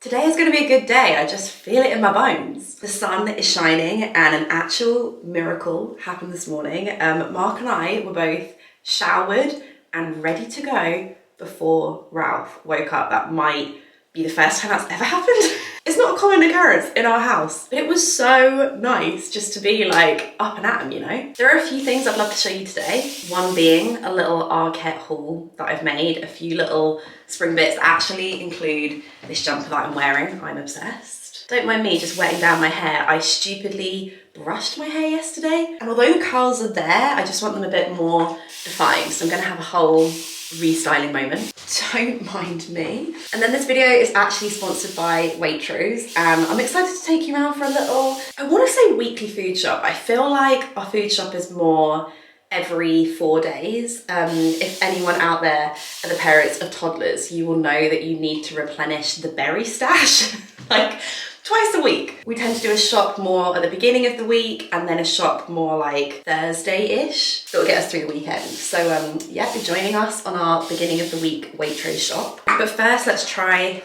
Today is going to be a good day. I just feel it in my bones. The sun is shining and an actual miracle happened this morning. Mark and I were both showered and ready to go before Ralph woke up. That might be the first time that's ever happened. It's not a common occurrence in our house, but it was so nice just to be like up and at 'em, you know? There are a few things I'd love to show you today. One being a little ARKET haul that I've made, a few little spring bits that actually include this jumper that I'm wearing. I'm obsessed. Don't mind me just wetting down my hair. I stupidly brushed my hair yesterday, and although the curls are there, I just want them a bit more defined. So I'm gonna have a whole restyling moment. Don't mind me. And then this video is actually sponsored by Waitrose, and I'm excited to take you around for a little, I want to say weekly food shop. I feel like our food shop is more every 4 days. If anyone out there are the parents of toddlers, you will know that you need to replenish the berry stash like twice a week. We tend to do a shop more at the beginning of the week and then a shop more like Thursday-ish that will get us through the weekend. So yeah, be joining us on our beginning of the week Waitrose shop. But first, let's try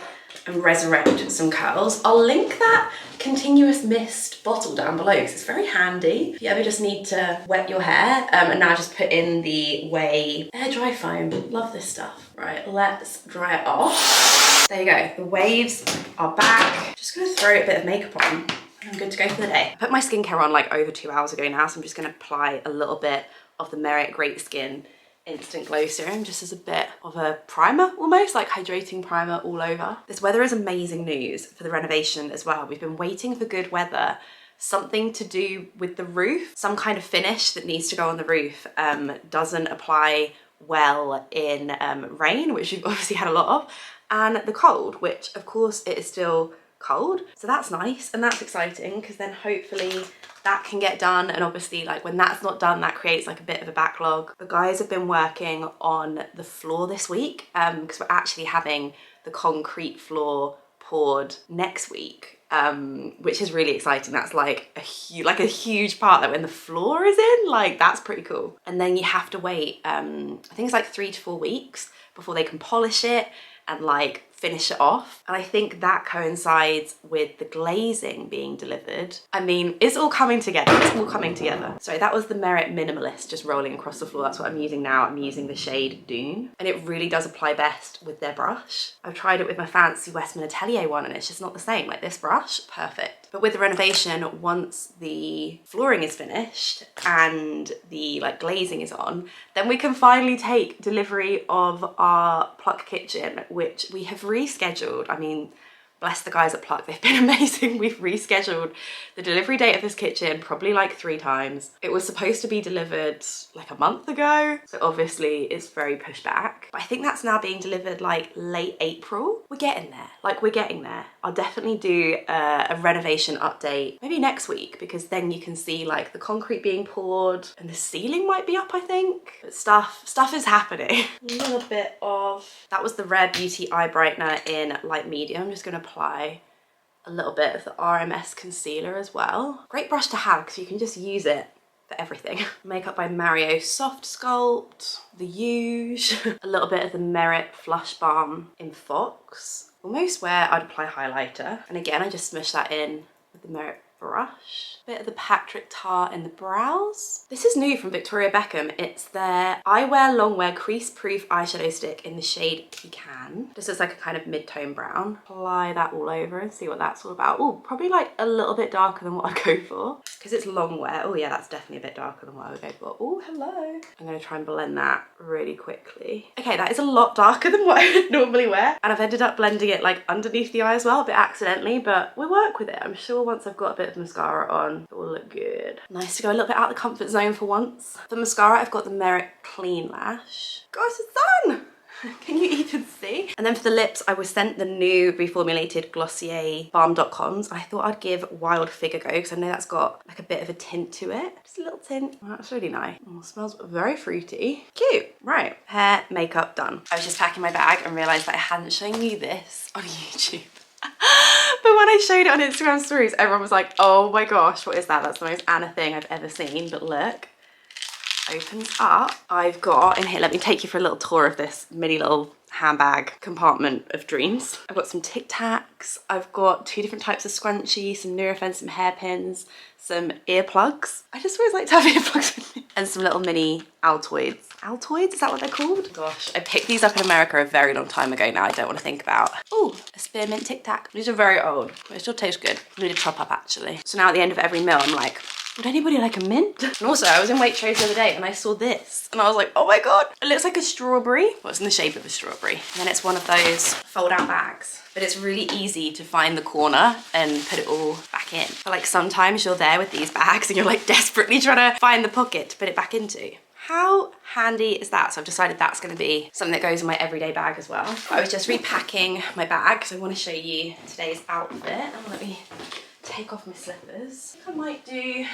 and resurrect some curls. I'll link that continuous mist bottle down below because it's very handy if you ever just need to wet your hair. And now just put in the Way air dry foam. Love this stuff. Right, let's dry it off. There you go, the waves are back. Just gonna throw a bit of makeup on and I'm good to go for the day. I put my skincare on like over 2 hours ago now, so I'm just gonna apply a little bit of the Merit Great Skin Instant Glow Serum just as a bit of a primer, almost like hydrating primer all over. This weather is amazing news for the renovation as well. We've been waiting for good weather, something to do with the roof. Some kind of finish that needs to go on the roof doesn't apply well in rain, which we've obviously had a lot of, and the cold, which of course it is still cold. So that's nice and that's exciting because then hopefully that can get done. And obviously like when that's not done, that creates like a bit of a backlog. The guys have been working on the floor this week because we're actually having the concrete floor poured next week, which is really exciting. That's like a huge part, that when the floor is in, like that's pretty cool. And then you have to wait, I think it's like 3 to 4 weeks before they can polish it and like finish it off. And I think that coincides with the glazing being delivered. I mean, it's all coming together. It's all coming together. So that was the Merit Minimalist just rolling across the floor. That's what I'm using now. I'm using the shade Dune, and it really does apply best with their brush. I've tried it with my fancy Westman Atelier one and it's just not the same. Like this brush, perfect. But with the renovation, once the flooring is finished and the like glazing is on, then we can finally take delivery of our Pluck kitchen, which we have rescheduled. I mean, bless the guys at Pluck, they've been amazing. We've rescheduled the delivery date of this kitchen probably like 3 times. It was supposed to be delivered like a month ago, so obviously it's very pushed back. But I think that's now being delivered like late April. We're getting there, like we're getting there. I'll definitely do a renovation update maybe next week, because then you can see like the concrete being poured and the ceiling might be up, I think. But stuff is happening. A little bit of, that was the Rare Beauty Eye Brightener in light medium. I'm just gonna apply a little bit of the RMS concealer as well. Great brush to have because you can just use it for everything. Makeup by Mario Soft Sculpt, the Huge, a little bit of the Merit Flush Balm in Fox. Almost where I'd apply highlighter. And again, I just smush that in with the Merit brush. Bit of the Patrick Tar in the brows. This is new from Victoria Beckham. It's their Eyewear Longwear Crease Proof Eyeshadow Stick in the shade Pecan. This is like a kind of mid-tone brown. Apply that all over and see what that's all about. Oh, probably like a little bit darker than what I'd go for because it's Longwear. Oh yeah, that's definitely a bit darker than what I would go for. Oh, hello. I'm gonna try and blend that really quickly. Okay, that is a lot darker than what I would normally wear. And I've ended up blending it like underneath the eye as well, a bit accidentally, but we'll work with it. I'm sure once I've got a bit of mascara on, it will look good. Nice to go a little bit out of the comfort zone for once. For mascara, I've got the Merit Clean Lash. Gosh, it's done! Can you even see? And then for the lips, I was sent the new reformulated Glossier Balm.coms. I thought I'd give Wild Fig a go because I know that's got like a bit of a tint to it. Just a little tint. Oh, that's really nice. Oh, it smells very fruity. Cute. Right, hair, makeup done. I was just packing my bag and realised that I hadn't shown you this on YouTube. But when I showed it on Instagram stories, everyone was like, oh my gosh, what is that? That's the most Anna thing I've ever seen. But look, opens up. I've got in here, let me take you for a little tour of this mini little handbag compartment of dreams. I've got some Tic Tacs, I've got 2 different types of scrunchies, some Nurofen, some hairpins, some earplugs. I just always like to have earplugs with me. And some little mini Altoids. Altoids, is that what they're called? Gosh, I picked these up in America a very long time ago now. I don't want to think about. Oh, a spearmint Tic Tac. These are very old, but they still taste good. I need to chop up actually. So now at the end of every meal, I'm like, would anybody like a mint? And also, I was in Waitrose the other day and I saw this and I was like, oh my God, it looks like a strawberry. Well, it's in the shape of a strawberry. And then it's one of those fold out bags, but it's really easy to find the corner and put it all back in. But like sometimes you're there with these bags and you're like desperately trying to find the pocket to put it back into. How handy is that? So I've decided that's gonna be something that goes in my everyday bag as well. I was just repacking my bag because I wanna show you today's outfit. And let me take off my slippers. I might do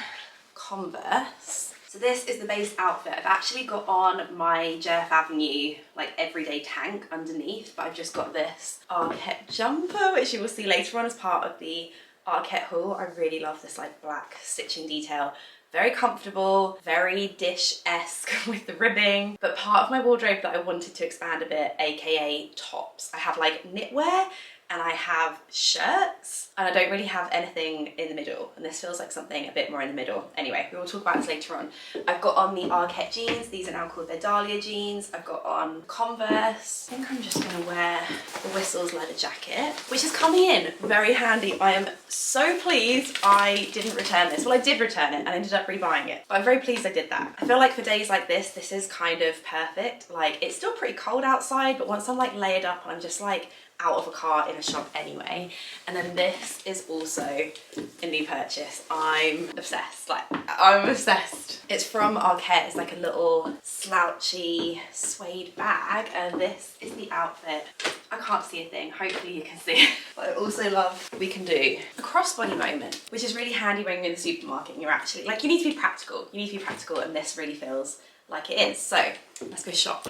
Converse. So this is the base outfit. I've actually got on my Jeff Avenue like everyday tank underneath, but I've just got this ARKET jumper, which you will see later on as part of the ARKET haul. I really love this like black stitching detail. Very comfortable, very dish-esque with the ribbing, but part of my wardrobe that I wanted to expand a bit, aka tops. I have like knitwear and I have shirts and I don't really have anything in the middle, and this feels like something a bit more in the middle. Anyway, we will talk about this later on. I've got on the ARKET jeans. These are now called their Dahlia jeans. I've got on Converse. I think I'm just gonna wear the Whistles leather jacket, which is coming in very handy. I am so pleased I didn't return this. Well, I did return it and I ended up rebuying it, but I'm very pleased I did that. I feel like for days like this is kind of perfect. Like it's still pretty cold outside, but once I'm like layered up and I'm just like out of a car in a shop anyway. And then this is also a new purchase. I'm obsessed, like I'm obsessed. It's from ARKET. It's like a little slouchy suede bag, and this is the outfit. I can't see a thing, hopefully you can see it. But I also love we can do a crossbody moment, which is really handy when you're in the supermarket and you're actually like, you need to be practical. You need to be practical, and this really feels like it is. So let's go shop.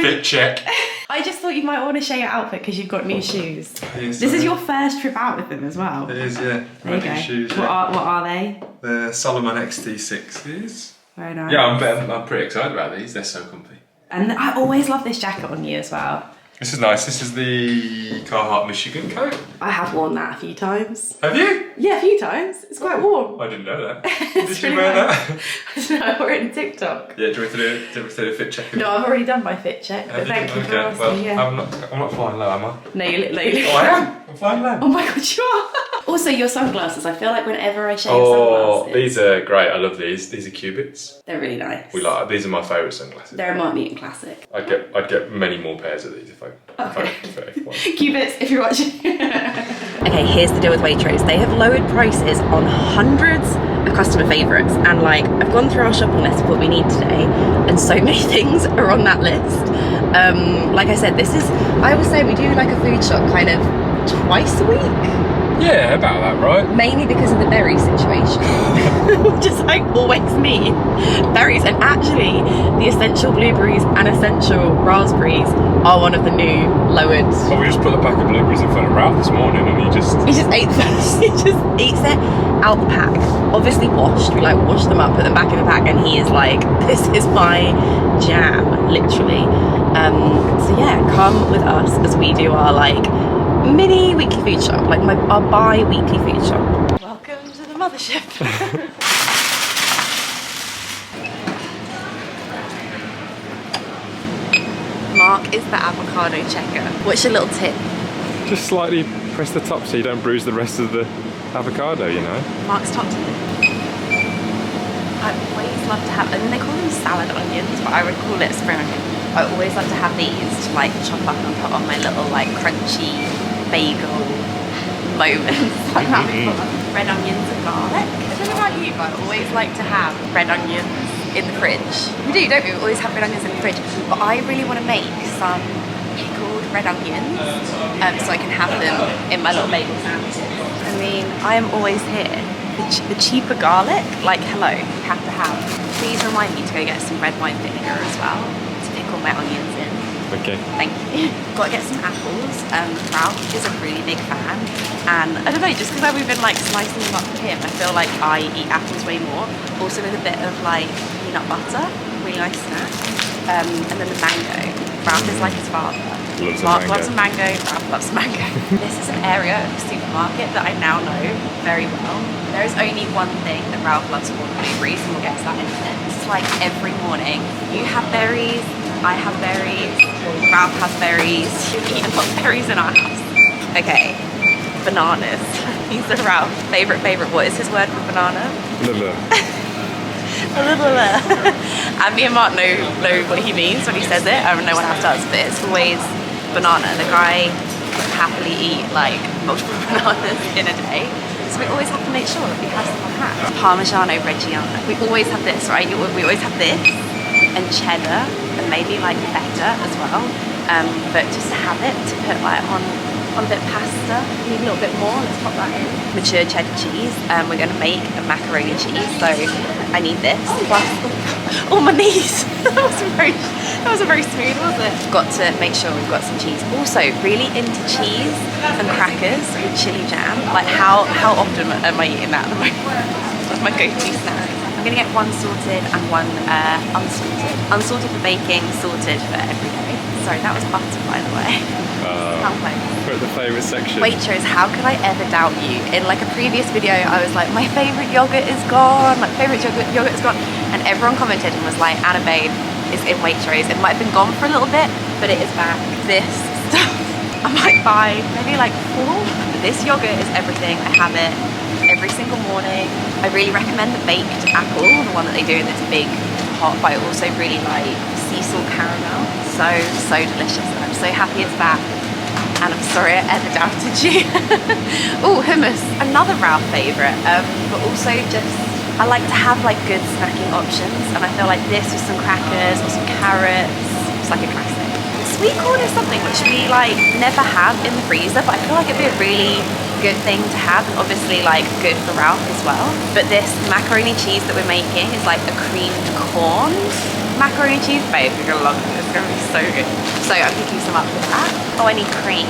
Fit check. I just thought you might want to share your outfit because you've got new shoes. Yes, this is your first trip out with them as well. It is, yeah. There you go. Shoes, what are they? The Solomon XT6s. Very nice. Yeah, I'm pretty excited about these. They're so comfy. And I always love this jacket on you as well. This is nice. This is the Carhartt Michigan coat. I have worn that a few times. Have you? Yeah, a few times. It's quite warm. I didn't know that. Did you wear that? No, I wore it in TikTok. Yeah, do you want to do a fit check? No, I've already done my fit check, but thank you for asking. Well, yeah. I'm not flying low, am I? No, you look like... Oh, I am. I'm flying low. Oh my God, you are. Also, your sunglasses. I feel like whenever I share your sunglasses... Oh, these are great. I love these. These are Cubits. They're really nice. These are my favourite sunglasses. They're a Mark Newton classic. I'd get many more pairs of these if I Cubits, if you're watching. Okay, here's the deal with Waitrose. They have lowered prices on hundreds of customer favourites, and like I've gone through our shopping list of what we need today, and so many things are on that list. Like I said, I always say we do like a food shop kind of twice a week. Yeah, about that, right? Mainly because of the berry situation. Just like always me. Berries, and actually the essential blueberries and essential raspberries are one of the new lowered. Well, we just put a pack of blueberries in front of Ralph this morning and he just ate them. He just eats it out the pack. Obviously washed. We like wash them up, put them back in the pack, and he is like, this is my jam, literally. So yeah, come with us as we do our like mini weekly food shop, like our bi-weekly food shop. Welcome to the mothership. Mark is the avocado checker. What's your little tip? just slightly press the top so you don't bruise the rest of the avocado, you know. Mark's top tip. I always love to have, and they call them salad onions, but I would call it spring onion. I always love to have these to like chop up and put on my little like crunchy bagel moments. Like that with red onions and garlic. I don't know about you, but I always like to have red onions in the fridge. We do, don't we? We always have red onions in the fridge. But I really want to make some pickled red onions so I can have them in my little bagel sandwiches. I mean, I am always here. The cheaper garlic, like hello, you have to have. Please remind me to go get some red wine vinegar as well to pickle my onions in. Okay. Thank you. Gotta get some apples. Ralph is a really big fan, and I don't know, just because we've been like slicing them up for him, I feel like I eat apples way more. Also with a bit of like peanut butter, really nice snack. and then the mango. Ralph is like his father. Mark loves a mango, Ralph loves a mango. This is an area of the supermarket that I now know very well. There is only one thing that Ralph loves more than blueberries, and we'll get to that in a minute. It's like every morning, you have berries, I have berries, Ralph has berries. We eat a lot of berries in our house. Okay, bananas. These are Ralph's favourite. What is his word for banana? And me and Mark know what he means when he says it. No one else does, but it's always banana. The guy can happily eat like multiple bananas in a day, so we always have to make sure that we have some on hand. Parmigiano Reggiano. We always have this, right? We always have this, and cheddar, and maybe like feta as well. But just have it to put like on a bit of pasta. We need a little bit more. Let's pop that in. Mature cheddar cheese. We're going to make a macaroni cheese, so I need this. Plus, oh my knees! that was very smooth, wasn't it? Got to make sure we've got some cheese. Also, really into cheese and crackers with chili jam. Like how often am I eating that at the moment? That's my go-to snack. I'm gonna get one sorted and one unsalted. Unsalted for baking, sorted for every day. Sorry, that was butter, by the way. We're at the favourite section. Waitrose, how could I ever doubt you? In like a previous video, I was like, my favourite yogurt is gone. My favourite yogurt is gone. And everyone commented and was like, Anna Babe is in Waitrose. It might have been gone for a little bit, but it is back. This stuff, I might buy maybe like 4. This yogurt is everything. I have it every single morning. I really recommend the baked apple, the one that they do in this big pot, but I also really like sea salt caramel. So delicious. And I'm so happy it's back. And I'm sorry I ever doubted you. Oh, hummus, another Ralph favourite, but also just, I like to have like good snacking options, and I feel like this with some crackers or some carrots, it's like a classic. Sweet corn is something which we like never have in the freezer, but I feel like it'd be a really good thing to have, and obviously like good for Ralph as well. But this macaroni cheese that we're making is like a creamed corn macaroni cheese. Babe, you're gonna love it. It's gonna be so good. So I'm picking some up with that. Oh, I need cream.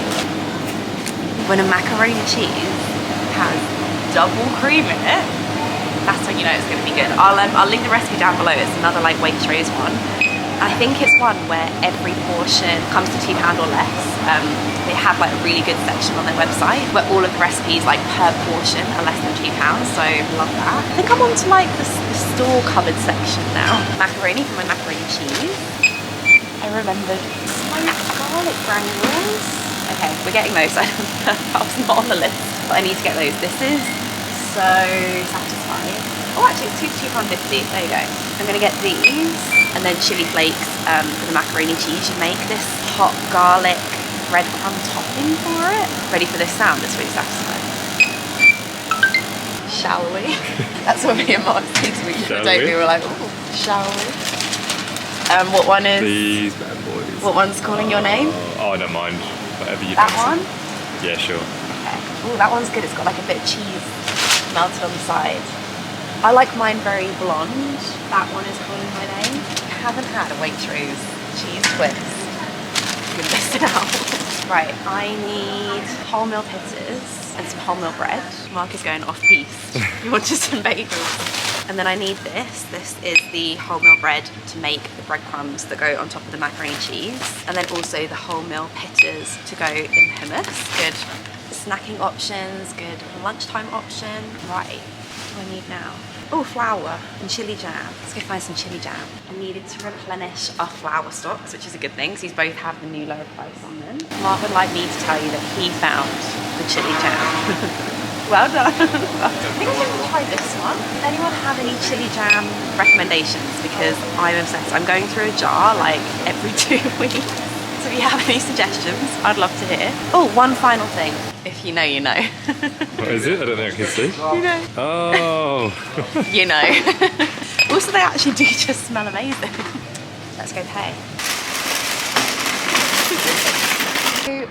When a macaroni cheese has double cream in it, that's when you know it's gonna be good. I'll link the recipe down below. It's another like Waitrose one. I think it's one where every portion comes to £2 or less. They have like a really good section on their website where all of the recipes like per portion are less than £2, so love that. I think I'm on to like the store cupboard section now. Macaroni for my macaroni cheese. I remembered my garlic granules. Okay, we're getting those. That was not on the list, but I need to get those. This is so satisfying. Oh, actually it's £2.50. There you go. I'm gonna get these, and then chili flakes for the macaroni cheese. You make this hot garlic breadcrumb topping for it. Ready for this sound? It's really satisfying. Shall we? That's what me and Mark said to each other. We were like, oh, shall we? What one is? These bad boys. What one's calling your name? Oh, I don't mind. Whatever you That fancy. one? Yeah, sure. Okay. Oh, that one's good. It's got like a bit of cheese melted on the side. I like mine very blonde. That one is calling my name. I haven't had a Waitrose cheese twist. You're gonna miss it out. Right, I need wholemeal pizzas and some wholemeal bread. Mark is going off piste. You want just some bagels. And then I need this. This is the wholemeal bread to make the breadcrumbs that go on top of the macaroni cheese. And then also the wholemeal pizzas to go in the hummus. Good snacking options, good lunchtime option. Right, what do I need now? Oh, flour and chili jam. Let's go find some chili jam. I needed to replenish our flour stocks, which is a good thing, because these both have the new lower price on them. Mark would like me to tell you that he found the chili jam. Well done. I think I'm going to try this one. Anyone have any chili jam recommendations? Because I'm obsessed. I'm going through a jar like every 2 weeks. So if you have any suggestions, I'd love to hear. Oh, one final thing. If you know, you know. What is it? I don't think I can see. You know. Oh. You know. Also, they actually do just smell amazing. Let's go pay.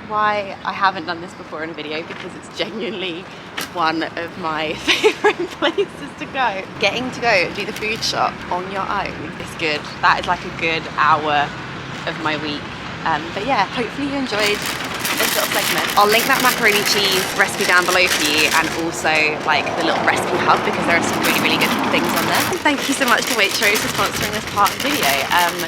Why I haven't done this before in a video, because it's genuinely one of my favourite places to go. Getting to go and do the food shop on your own is good. That is like a good hour of my week. But yeah, hopefully you enjoyed this little segment. I'll link that macaroni cheese recipe down below for you, and also like the little recipe hub, because there are some really, really good things on there. And thank you so much to Waitrose for sponsoring this part of the video.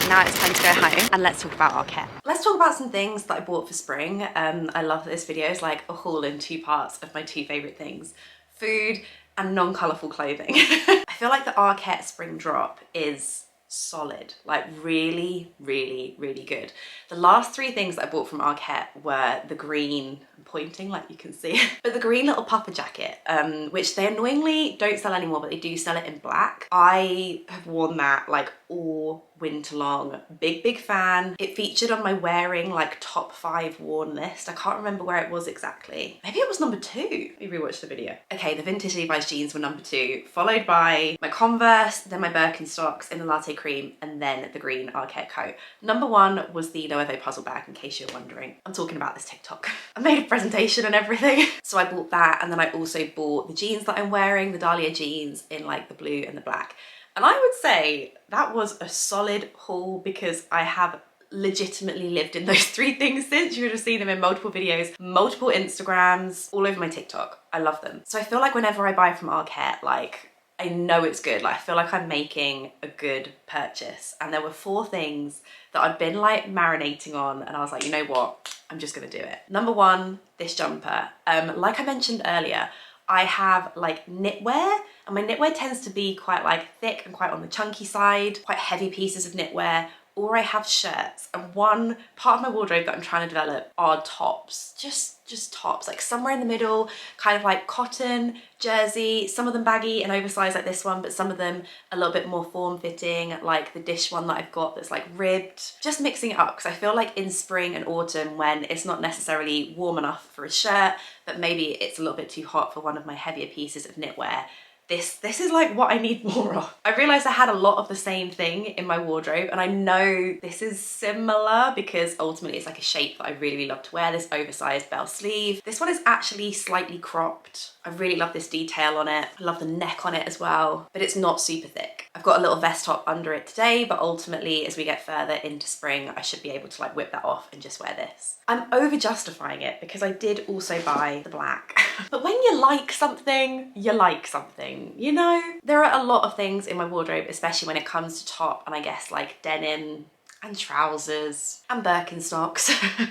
Now it's time to go home and let's talk about ARKET. Let's talk about some things that I bought for spring. I love that this video is like a haul in 2 parts of my 2 favourite things: food and non-colourful clothing. I feel like the ARKET spring drop is solid, like really, really, really good. The last 3 things that I bought from ARKET were the green, I'm pointing like you can see, but the green little puffer jacket, which they annoyingly don't sell anymore, but they do sell it in black. I have worn that like all winter long. Big fan. It featured on my wearing like top 5 worn list. I can't remember where it was exactly. Maybe it was number 2. Let me rewatch the video. Okay, the vintage Levi's jeans were number 2, followed by my Converse, then my Birkenstocks in the latte cream, and then the green ARKET coat. Number 1 was the Loewe puzzle bag, in case you're wondering. I'm talking about this TikTok. I made a presentation and everything. So I bought that, and then I also bought the jeans that I'm wearing, the Dahlia jeans in like the blue and the black. And I would say that was a solid haul, because I have legitimately lived in those 3 things since. You would have seen them in multiple videos, multiple Instagrams, all over my TikTok. I love them. So I feel like whenever I buy from ARKET, like I know it's good. Like I feel like I'm making a good purchase. And there were 4 things that I'd been like marinating on, and I was like, you know what? I'm just gonna do it. Number 1, this jumper. Like I mentioned earlier, I have like knitwear, and my knitwear tends to be quite like thick and quite on the chunky side, quite heavy pieces of knitwear, or I have shirts. And one part of my wardrobe that I'm trying to develop are tops, just tops, like somewhere in the middle, kind of like cotton, jersey, some of them baggy and oversized like this one, but some of them a little bit more form-fitting, like the dish one that I've got that's like ribbed. Just mixing it up, because I feel like in spring and autumn, when it's not necessarily warm enough for a shirt, but maybe it's a little bit too hot for one of my heavier pieces of knitwear, this is like what I need more of. I realized I had a lot of the same thing in my wardrobe, and I know this is similar because ultimately it's like a shape that I really, really love to wear, this oversized bell sleeve. This one is actually slightly cropped. I really love this detail on it. I love the neck on it as well, but it's not super thick. I've got a little vest top under it today, but ultimately as we get further into spring, I should be able to like whip that off and just wear this. I'm over justifying it because I did also buy the black. But when you like something, you like something, you know? There are a lot of things in my wardrobe, especially when it comes to top and I guess like denim and trousers and Birkenstocks,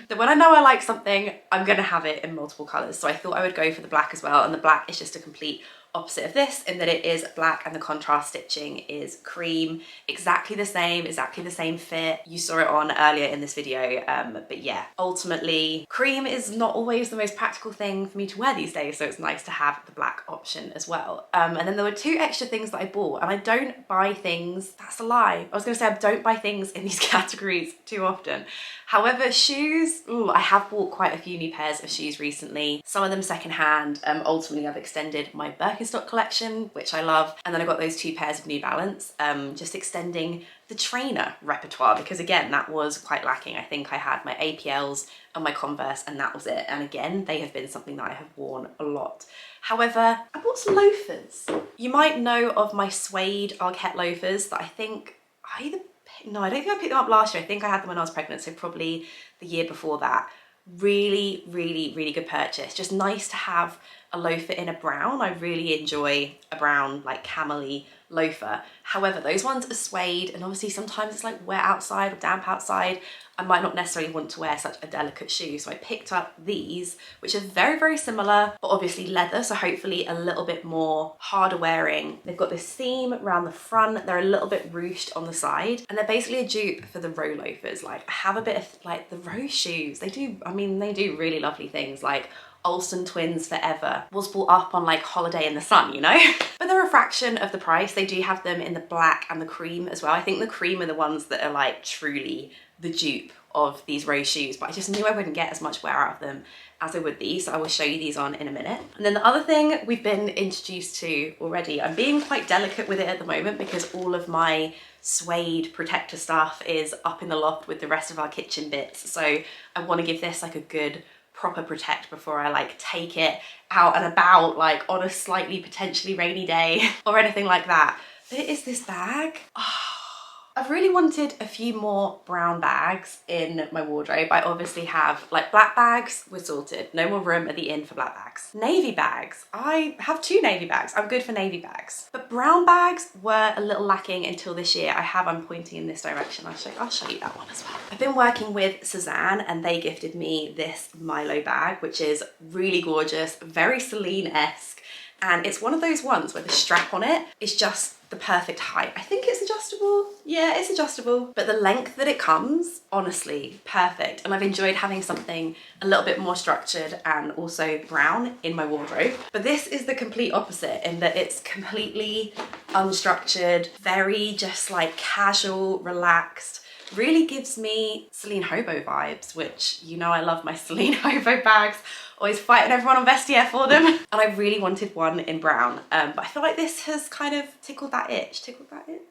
that when I know I like something, I'm gonna have it in multiple colors. So I thought I would go for the black as well. And the black is just a complete opposite of this, in that it is black and the contrast stitching is cream. Exactly the same fit. You saw it on earlier in this video, but yeah, ultimately cream is not always the most practical thing for me to wear these days, so it's nice to have the black option as well. And then there were 2 extra things that I bought, and I don't buy things, that's a lie. I was gonna say I don't buy things in these categories too often. However, shoes, I have bought quite a few new pairs of shoes recently, some of them secondhand. Ultimately, I've extended my Birkenstock collection, which I love. And then I got those 2 pairs of New Balance, just extending the trainer repertoire, because again, that was quite lacking. I think I had my APLs and my Converse, and that was it. And again, they have been something that I have worn a lot. However, I bought some loafers. You might know of my suede ARKET loafers that I think no, I don't think I picked them up last year. I think I had them when I was pregnant, so probably the year before that. Really, really, really good purchase. Just nice to have a loafer in a brown. I really enjoy a brown, like camel-y loafer. However, those ones are suede, and obviously sometimes it's like wet outside or damp outside. I might not necessarily want to wear such a delicate shoe, so I picked up these, which are very, very similar, but obviously leather, so hopefully a little bit more harder wearing. They've got this seam around the front, they're a little bit ruched on the side, and they're basically a dupe for the Row loafers. Like, I have a bit of like the Row shoes. They do really lovely things, like Olsen Twins Forever was bought up on like holiday in the sun, you know? But they're a fraction of the price. They do have them in the black and the cream as well. I think the cream are the ones that are like truly the dupe of these Row shoes, but I just knew I wouldn't get as much wear out of them as I would these, so I will show you these on in a minute. And then the other thing we've been introduced to already, I'm being quite delicate with it at the moment because all of my suede protector stuff is up in the loft with the rest of our kitchen bits, so I want to give this like a good proper protect before I like take it out and about, like on a slightly potentially rainy day or anything like that. But it is this bag. Oh, I've really wanted a few more brown bags in my wardrobe. I obviously have like black bags, we're sorted. No more room at the inn for black bags. Navy bags, I have 2 navy bags. I'm good for navy bags. But brown bags were a little lacking until this year. I'm pointing in this direction. I'll show you that one as well. I've been working with Suzanne and they gifted me this Milo bag, which is really gorgeous, very Celine-esque. And it's one of those ones where the strap on it is just the perfect height. I think it's adjustable. Yeah, it's adjustable. But the length that it comes, honestly, perfect. And I've enjoyed having something a little bit more structured and also brown in my wardrobe. But this is the complete opposite in that it's completely unstructured, very just like casual, relaxed. Really gives me Celine Hobo vibes, which you know I love my Celine Hobo bags. Always fighting everyone on Vestiaire for them. And I really wanted one in brown, but I feel like this has kind of tickled that itch.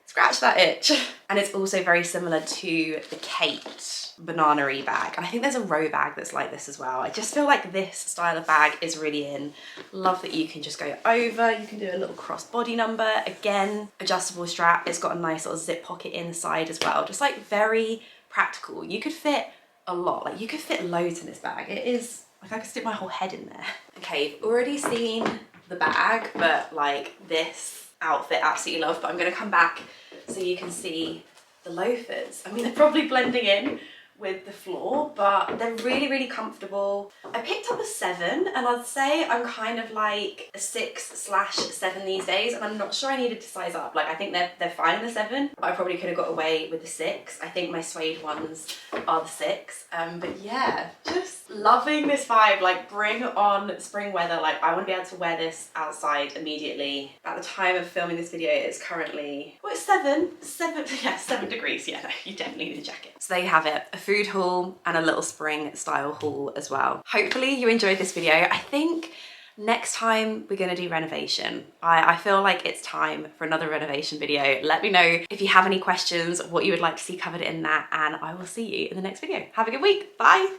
Scratch that itch. And it's also very similar to the Kate banana-y bag. And I think there's a row bag that's like this as well. I just feel like this style of bag is really in. Love that you can just go over, you can do a little crossbody number. Again, adjustable strap. It's got a nice little zip pocket inside as well. Just like very practical. You could fit a lot, like you could fit loads in this bag. It is, like I could stick my whole head in there. Okay, you've already seen the bag, but like this outfit absolutely love, but I'm gonna come back so you can see the loafers. I mean, they're probably blending in with the floor, but they're really, really comfortable. I picked up a 7 and I'd say I'm kind of like a 6/7 these days, and I'm not sure I needed to size up. Like I think they're fine in the 7, but I probably could have got away with the 6. I think my suede ones are the 6. But yeah, just loving this vibe. Like bring on spring weather. Like I want to be able to wear this outside immediately. At the time of filming this video, it's currently, well, it's 7 degrees. Yeah, no, you definitely need a jacket. So there you have it. A food haul and a little spring style haul as well. Hopefully you enjoyed this video. I think next time we're gonna do renovation. I feel like it's time for another renovation video. Let me know if you have any questions, what you would like to see covered in that, and I will see you in the next video. Have a good week. Bye.